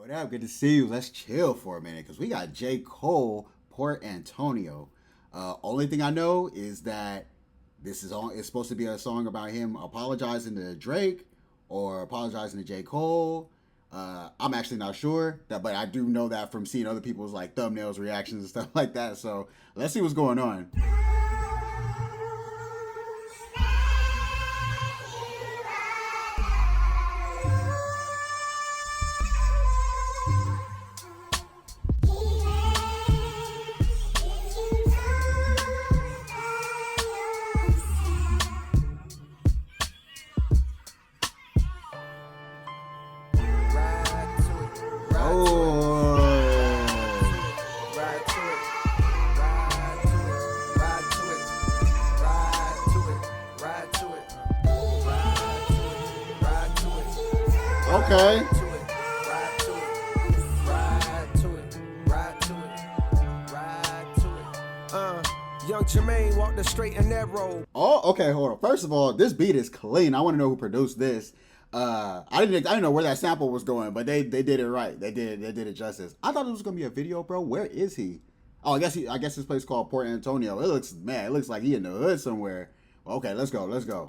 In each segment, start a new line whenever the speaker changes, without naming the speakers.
What up? Good to see you. Let's chill for a minute because we got J. Cole, Port Antonio. Only thing I know is that it's supposed to be a song about him apologizing to Drake or apologizing to J. Cole. I'm actually not sure but I do know that from seeing other people's like thumbnails, reactions, and stuff like that. So let's see what's going on. Okay.
Young Jermaine walked the straight and narrow.
Oh, okay, hold on. First of all, this beat is clean. I want to know who produced this. I didn't know where that sample was going, but they did it right. They did it justice. I thought it was gonna be a video, bro. Where is he? Oh, I guess this place called Port Antonio. It looks like he in the hood somewhere. Okay, let's go.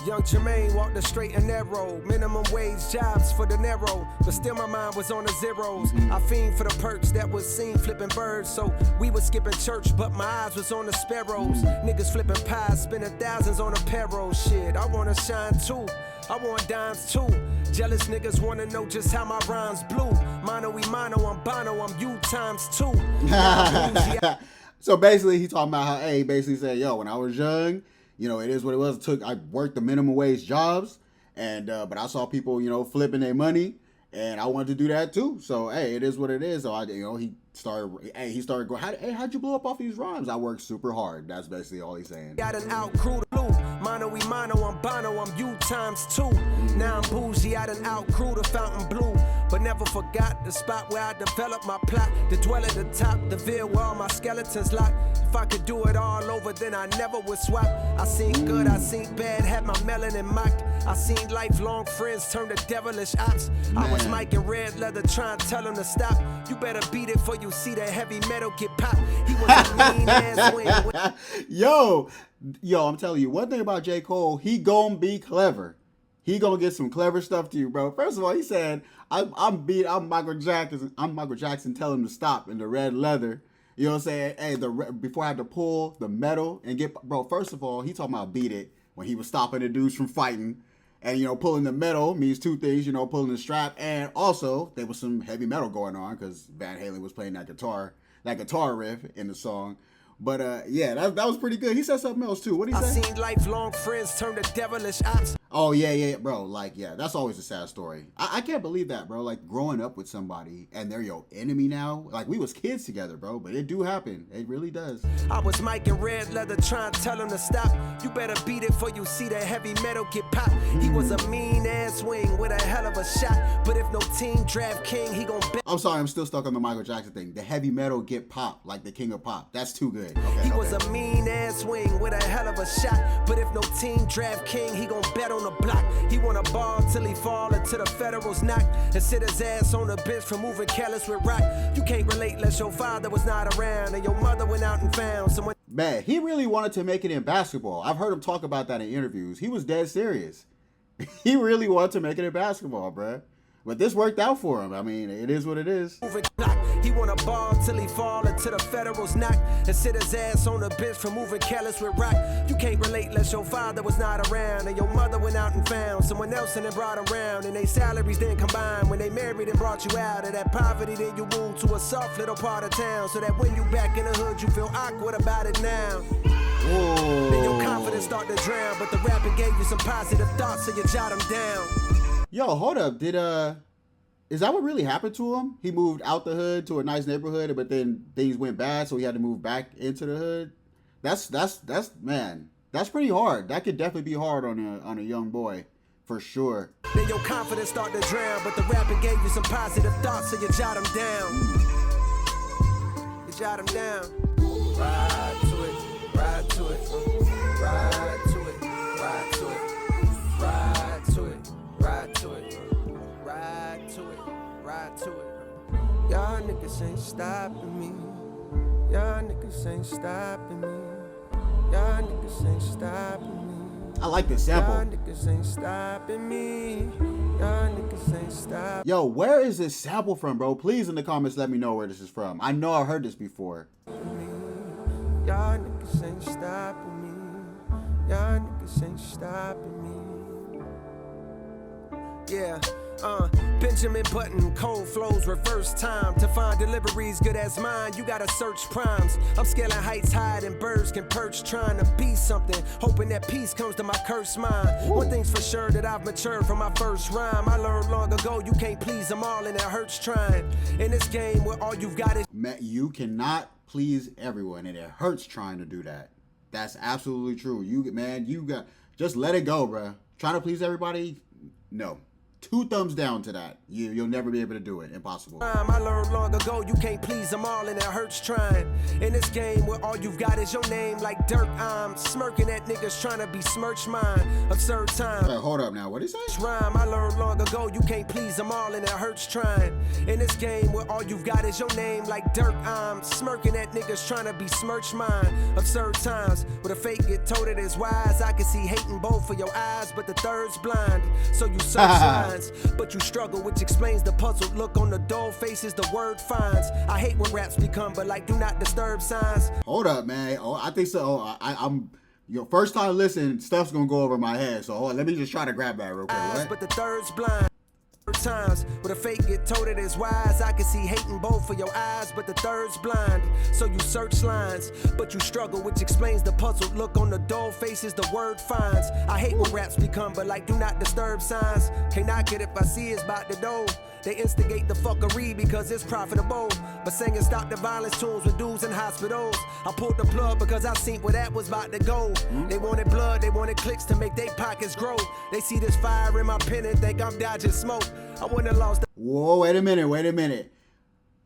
Young Jermaine walked the straight and narrow. Minimum wage jobs for the narrow, but still my mind was on the zeros. I fiend for the perks that was seen flipping birds, so we was skipping church, but my eyes was on the sparrows. Niggas flipping pies, spending thousands on a payroll. Shit, I wanna shine too. I want dimes too. Jealous niggas wanna know just how my rhymes blew. Mono, I'm Bono, I'm you times two.
So basically, he talking about how, he basically said, yo, when I was young, it is what it was. I worked the minimum wage jobs, and but I saw people, flipping their money, and I wanted to do that too. So it is what it is. So he started going, how'd you blow up off these rhymes? I worked super hard. That's basically all he's saying.
Got an out crew to blue. Mono, I'm Bono, I'm you times two. Now I'm bougie, I done out crew the fountain blue. But never forgot the spot where I developed my plot. To dwell at the top, the veil where all my skeletons locked. If I could do it all over, then I never would swap. I seen good, I seen bad, had my melanin mocked. I seen lifelong friends turn to devilish ops. I was Mike in red leather trying to tell him to stop. You better beat it before you see that heavy metal get popped. He was a mean ass wing.
Yo, I'm telling you, one thing about J. Cole, he gonna be clever. He gonna get some clever stuff to you, bro. First of all, he said, I'm Michael Jackson. I'm Michael Jackson. Tell him to stop in the red leather. You know what I'm saying? Before I had to pull the metal and get, bro. First of all, he talking about beat it when he was stopping the dudes from fighting, and pulling the metal means two things. Pulling the strap, and also there was some heavy metal going on because Van Halen was playing that guitar riff in the song. But that was pretty good. He said something else too. What did he say?
I seen lifelong friends turn to devilish ops.
Oh yeah, bro. That's always a sad story. I can't believe that, bro. Like growing up with somebody and they're your enemy now. Like we was kids together, bro. But it do happen. It really does.
I was Mike in red leather trying to tell him to stop. You better beat it before you see that heavy metal get popped. He was a mean ass wing with a hell of a shot. But if no team draft king, he gon' bet.
I'm sorry, I'm still stuck on the Michael Jackson thing. The heavy metal get popped like the king of pop. That's too good.
He was a mean ass wing with a hell of a shot. But if no team draft king, he gon' bet on the block. He wanna ball till he fall until the Federals knock and sit his ass on the bench for moving careless with rock. You can't relate unless your father was not around and your mother went out and found someone.
Man, he really wanted to make it in basketball. I've heard him talk about that in interviews. He was dead serious. He really wanted to make it in basketball, bruh. But this worked out for him. I mean, it is what it is.
He wanna ball till he fall until the Federals knock and sit his ass on the bench for moving careless with rock. You can't relate unless your father was not around and your mother went out and found someone else and then brought him round and they salaries then combined when they married and brought you out of that poverty. Then you moved to a soft little part of town so that when you back in the hood you feel awkward about it now.
Whoa.
Then your confidence start to drown, but the rapping gave you some positive thoughts so you jot them down.
Yo, hold up. Is that what really happened to him? He moved out the hood to a nice neighborhood, but then things went bad, so he had to move back into the hood. That's pretty hard. That could definitely be hard on a young boy, for sure.
Then your confidence start to drown, but the rapping gave you some positive thoughts, so you jot them down. You jot them down. Ride to it, ride to it, ride to it, ride to it, ride to it, ride to it. niggas ain't stopping me. Y'all niggas ain't stopping me. Y'all niggas ain't stopping me.
I like this
Y'all
sample.
niggas ain't stopping me. Y'all niggas ain't stopping
Yo, where is this sample from, bro? Please in the comments let me know where this is from. I know I heard this before.
me. Y'all niggas ain't stopping me. Y'all niggas ain't stopping me. Yeah. Benjamin Button, cold flows, reverse time. To find deliveries good as mine, you gotta search primes. I'm scaling heights higher than birds can perch, trying to be something, hoping that peace comes to my cursed mind. One thing's for sure, that I've matured from my first rhyme. I learned long ago, you can't please them all, and it hurts trying. In this game where all you've got is
Man, you cannot please everyone, and it hurts trying to do that. That's absolutely true. You got just let it go, bro. Trying to please everybody, no. 2 thumbs down to that. You'll never be able to do it. Impossible.
I learned long ago, you can't please them all, and it hurts trying. In this game where all you've got is your name like dirt, I'm smirking at niggas trying to besmirch mine. Absurd time.
Hold up now. What did he say?
Rhyme, I learned long ago, you can't please them all, and it hurts trying. In this game where all you've got is your name like dirt, I'm smirking at niggas trying to besmirch mine. Absurd times where the fake get told it is wise. I can see hate in both of your eyes, but the third's blind. So you search lines, but you struggle, which explains the puzzled look on the dull faces the word finds. I hate when raps become, but like do not disturb signs.
Hold up, man. Oh, I think so. Oh, I'm your first time listening. Stuff's gonna go over my head. So hold on, let me just try to grab that real quick. What?
But the third's blind. Times where the fake get told it is wise. I can see hate in both of your eyes, but the third's blind. So you search lines, but you struggle, which explains the puzzled look on the dull faces the word finds. I hate when raps become, but like do not disturb signs. Can't knock it if I see it's about to do. They instigate the fuckery because it's profitable. But singing stop the violence tunes with dudes in hospitals. I pulled the plug because I seen where that was about to go. They wanted blood, they wanted clicks to make their pockets grow. They see this fire in my pen and think I'm dodging smoke. I wouldn't have lost the
Whoa, wait a minute.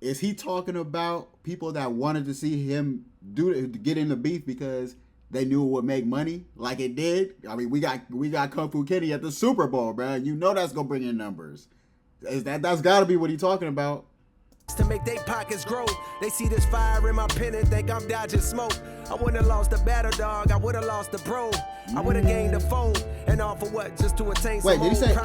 Is he talking about people that wanted to see him get in the beef because they knew it would make money like it did? I mean, we got Kung Fu Kenny at the Super Bowl, bro. You know that's gonna bring in numbers. That's got to be what he's talking about.
to make their pockets grow. They see this fire in my pen and think I'm dodging smoke. I wouldn't have lost the battle, dog. I would have lost the pro. I would have gained the phone. And all for what? Just to attain some
Wait,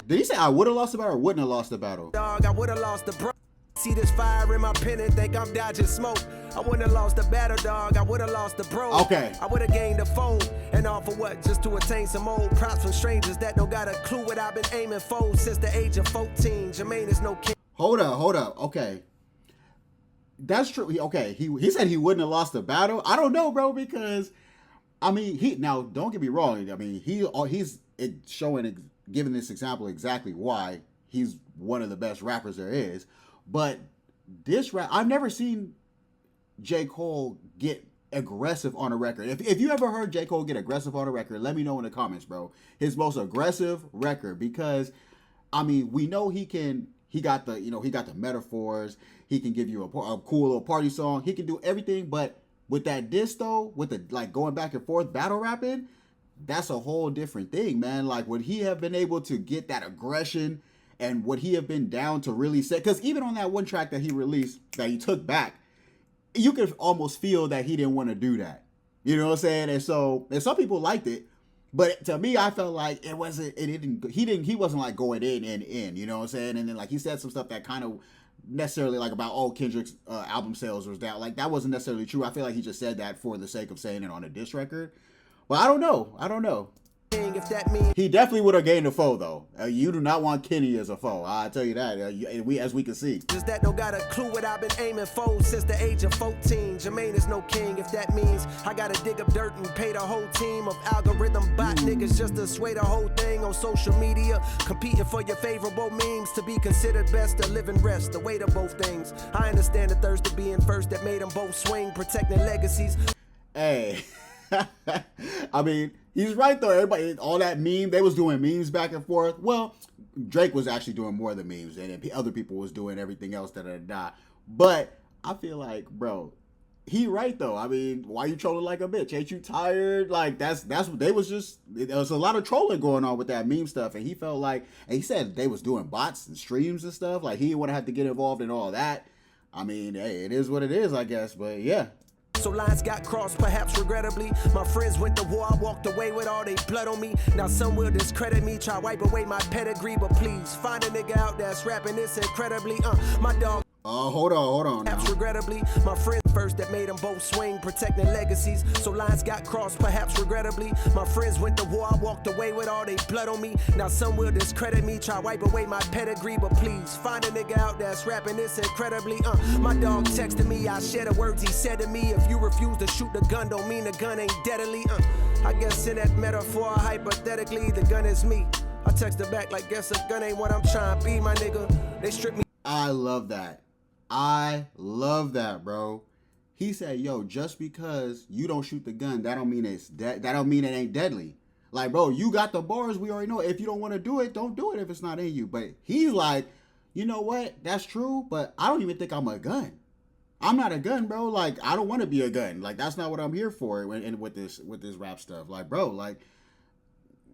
did he say I would have lost the battle or wouldn't have lost the battle?
Dog, I would have lost the pro. See this fire in my pen and think I'm dodging smoke. I wouldn't have lost the battle, dog. I would have lost the bro.
Okay.
I would have gained the phone. And all for what? Just to attain some old props from strangers that don't got a clue what I've been aiming for since the age of 14. Jermaine is no king.
Hold up. Okay. That's true. He said he wouldn't have lost the battle. I don't know, bro, because I mean, now don't get me wrong. I mean, he's giving this example exactly why he's one of the best rappers there is. But this rap, I've never seen J. Cole get aggressive on a record. If you ever heard J. Cole get aggressive on a record, let me know in the comments, bro. His most aggressive record, because I mean, we know he got the metaphors. He can give you a cool little party song. He can do everything, but with that diss though, with the like going back and forth battle rapping, that's a whole different thing, man. Like, would he have been able to get that aggression, and would he have been down to really say? Because even on that one track that he released, that he took back, you could almost feel that he didn't want to do that. You know what I'm saying? And some people liked it, but to me, I felt like he wasn't like going in. You know what I'm saying? And then like he said some stuff that kind of necessarily like about Kendrick's album sales was down. Like that wasn't necessarily true. I feel like he just said that for the sake of saying it on a diss record. But I don't know.
If that means
He definitely would have gained a foe though. You do not want Kenny as a foe. I tell you that. As we can see.
just that don't got a clue what I've been aiming for since the age of 14. Jermaine is no king. If that means I gotta dig up dirt and pay the whole team of algorithm bot niggas just to sway the whole thing on social media, competing for your favorable memes to be considered best to live and rest. The weight of both things. I understand the thirst of being first that made them both swing, protecting legacies.
Hey, I mean, he's right though. Everybody, all that meme, they was doing memes back and forth. Well, Drake was actually doing more of the memes, and then other people was doing everything else that. But I feel like, bro, he right though. I mean, why you trolling like a bitch? Ain't you tired? Like that's what they was just. There was a lot of trolling going on with that meme stuff, and he felt like, and he said they was doing bots and streams and stuff. Like he didn't want to have to get involved in all that. I mean, hey, it is what it is, I guess. But yeah.
So lines got crossed, perhaps regrettably. My friends went to war, I walked away with all they blood on me. Now some will discredit me, try wipe away my pedigree. But please, find a nigga out that's rapping this incredibly. My dog.
Oh, hold on.
Perhaps regrettably, my friend first that made them both swing, protecting legacies. So lines got crossed, perhaps regrettably. My friends went to war, I walked away with all they blood on me. Now some will discredit me, try wipe away my pedigree. But please, find a nigga out that's rapping this incredibly. My dog texted me, I share the words he said to me. If you refuse to shoot the gun, don't mean the gun ain't deadly. I guess in that metaphor, hypothetically, the gun is me. I texted back like, guess the gun ain't what I'm trying to be, my nigga. They stripped me.
I love that. I love that, bro. He said, yo, just because you don't shoot the gun, that don't mean that don't mean it ain't deadly. Like, bro, you got the bars, we already know. If you don't want to do it, don't do it if it's not in you. But he's like, you know what? That's true, but I don't even think I'm a gun. I'm not a gun, bro. Like, I don't want to be a gun. Like, that's not what I'm here for and with this rap stuff. Like, bro, like,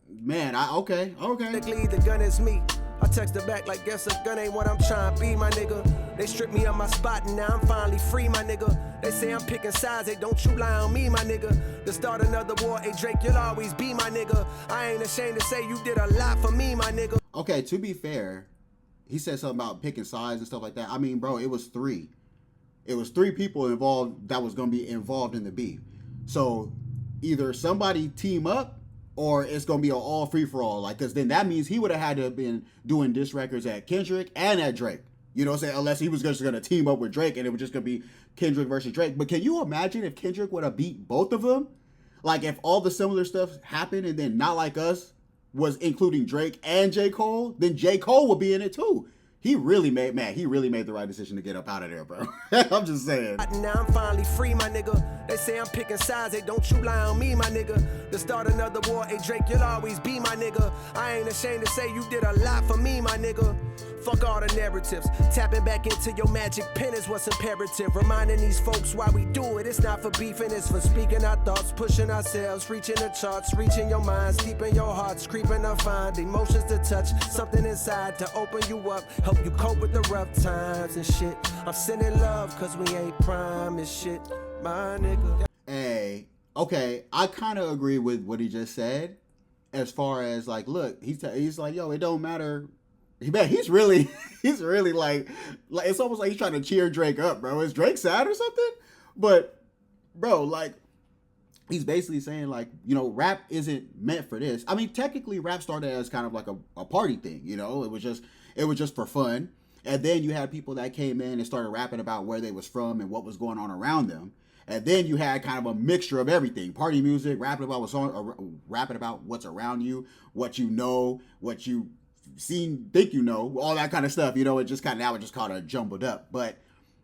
man, okay.
The gun is me. I texted back like, guess a gun ain't what I'm trying to be, my nigga. They stripped me on my spot and now I'm finally free, my nigga. They say I'm picking sides, they don't you lie on me, my nigga. To start another war, hey Drake, you'll always be my nigga. I ain't ashamed to say you did a lot for me, my nigga.
Okay, to be fair, he said something about picking sides and stuff like that. I mean, bro, it was three. It was three people involved that was going to be involved in the beef. So either somebody team up or it's going to be an all free-for-all. Like, because then that means he would have had to have been doing diss records at Kendrick and at Drake. You know what I'm saying? Unless he was just going to team up with Drake and it was just going to be Kendrick versus Drake. But can you imagine if Kendrick would have beat both of them? Like, if all the similar stuff happened and then Not Like Us was including Drake and J. Cole, then J. Cole would be in it too. He really made the right decision to get up out of there, bro. I'm just saying.
Now I'm finally free, my nigga. They say I'm picking sides, they don't you lie on me, my nigga. To start another war, hey Drake, you'll always be my nigga. I ain't ashamed to say you did a lot for me, my nigga. Fuck all the narratives. Tapping back into your magic pen is what's imperative. Reminding these folks why we do it. It's not for beefing, it's for speaking our thoughts, pushing ourselves, reaching the charts, reaching your minds, deep in your hearts, creeping to find emotions to touch, something inside to open you up, help you cope with the rough times and shit. I'm sending love cause we ain't prime and shit, my nigga.
Hey, okay, I kind of agree with what he just said. As far as like, look, he's like, yo, it don't matter. Man, he's really like it's almost like he's trying to cheer Drake up, bro. Is Drake sad or something? But, bro, like, he's basically saying, like, you know, rap isn't meant for this. I mean, technically, rap started as kind of like a party thing, you know? It was just for fun. And then you had people that came in and started rapping about where they was from and what was going on around them. And then you had kind of a mixture of everything. Party music, rapping about what's around you, what you know, what you think you know, all that kind of stuff, you know. It just kind of jumbled up. But,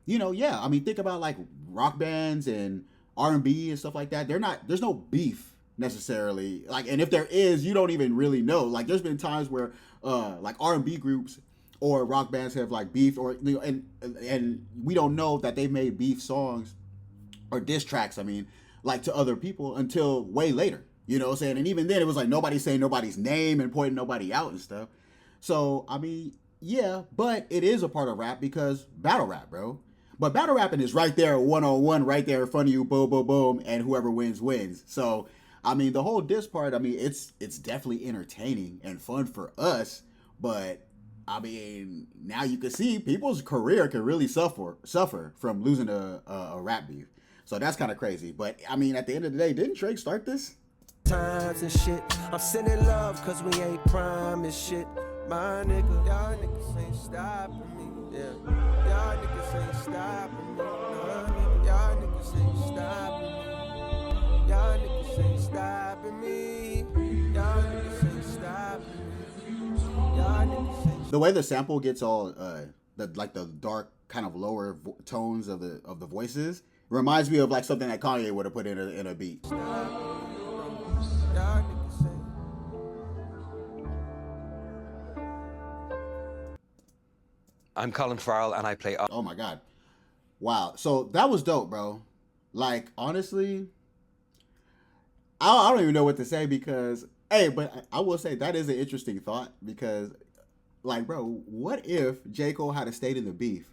you know, yeah, I mean, think about like rock bands and R&B and stuff like that. There's no beef necessarily, like, and if there is, you don't even really know. Like, there's been times where like R&B groups or rock bands have like beef, or, you know, and we don't know that they've made beef songs or diss tracks, I mean, like, to other people until way later, you know what I'm saying? And even then it was like nobody saying nobody's name and pointing nobody out and stuff. So, I mean, yeah, but it is a part of rap because battle rap, bro. But battle rapping is right there, one-on-one, right there in front of you, boom, boom, boom, and whoever wins, wins. So, I mean, the whole diss part, I mean, it's definitely entertaining and fun for us, but, I mean, now you can see people's career can really suffer from losing a rap beef. So that's kind of crazy. But, I mean, at the end of the day, didn't Drake start this?
Times and shit. I'm sending love cause we ain't prime and shit. My nigga, y'all niggas ain't stopping me. Yeah. Y'all niggas ain't stopping me. Y'all niggas ain't stopping me. Y'all niggas ain't stopping me. Y'all niggas ain't stopping me. Y'all niggas ain't.
The way the sample gets all the dark kind of lower tones of the voices reminds me of like something that Kanye would have put in a beat.
I'm Colin Farrell and I play...
Oh my God. Wow. So that was dope, bro. Like, honestly, I don't even know what to say because, hey, but I will say that is an interesting thought because, like, bro, what if J. Cole had stayed in the beef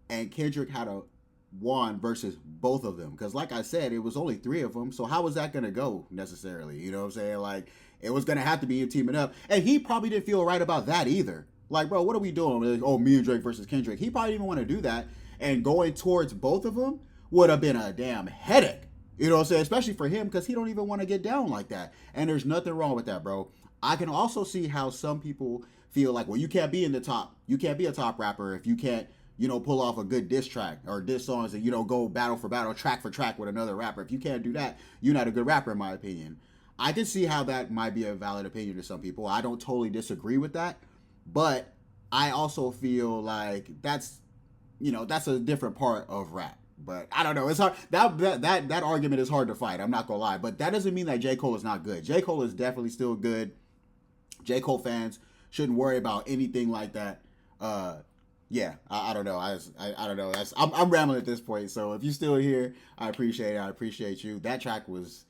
and Kendrick had a won versus both of them. Because like I said, it was only 3 of them. So how was that going to go necessarily? You know what I'm saying? Like, it was going to have to be him teaming up. And he probably didn't feel right about that either. Like, bro, what are we doing? Like, oh, me and Drake versus Kendrick. He probably didn't want to do that. And going towards both of them would have been a damn headache. You know what I'm saying? Especially for him, because he don't even want to get down like that. And there's nothing wrong with that, bro. I can also see how some people feel like, well, you can't be in the top. You can't be a top rapper if you can't, you know, pull off a good diss track or diss songs and, you know, go battle for battle, track for track with another rapper. If you can't do that, you're not a good rapper, in my opinion. I can see how that might be a valid opinion to some people. I don't totally disagree with that. But I also feel like that's, you know, that's a different part of rap. But I don't know. It's hard. That argument is hard to fight. I'm not gonna lie. But that doesn't mean that J. Cole is not good. J. Cole is definitely still good. J. Cole fans shouldn't worry about anything like that. Yeah, I don't know. I don't know. I'm rambling at this point. So if you're still here, I appreciate it. I appreciate you. That track was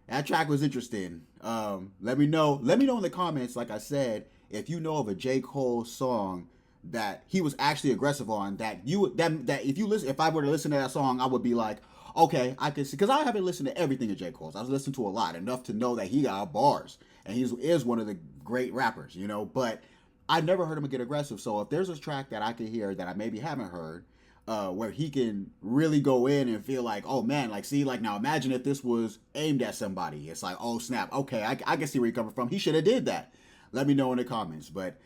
interesting. Let me know in the comments. Like I said, if you know of a J. Cole song that he was actually aggressive on, that if I were to listen to that song, I would be like, okay, I can see, because I haven't listened to everything of J. Cole's. I've listened to a lot, enough to know that he got bars, and he is one of the great rappers, you know, but I never heard him get aggressive. So if there's a track that I can hear that I maybe haven't heard, where he can really go in and feel like, oh man, like, see, like, now imagine if this was aimed at somebody. It's like, oh snap, okay, I can see where you're coming from. He should have did that. Let me know in the comments. But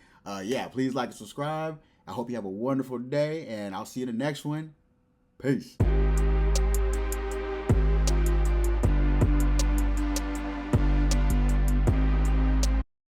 yeah, please like and subscribe. I hope you have a wonderful day, and I'll see you in the next one. Peace.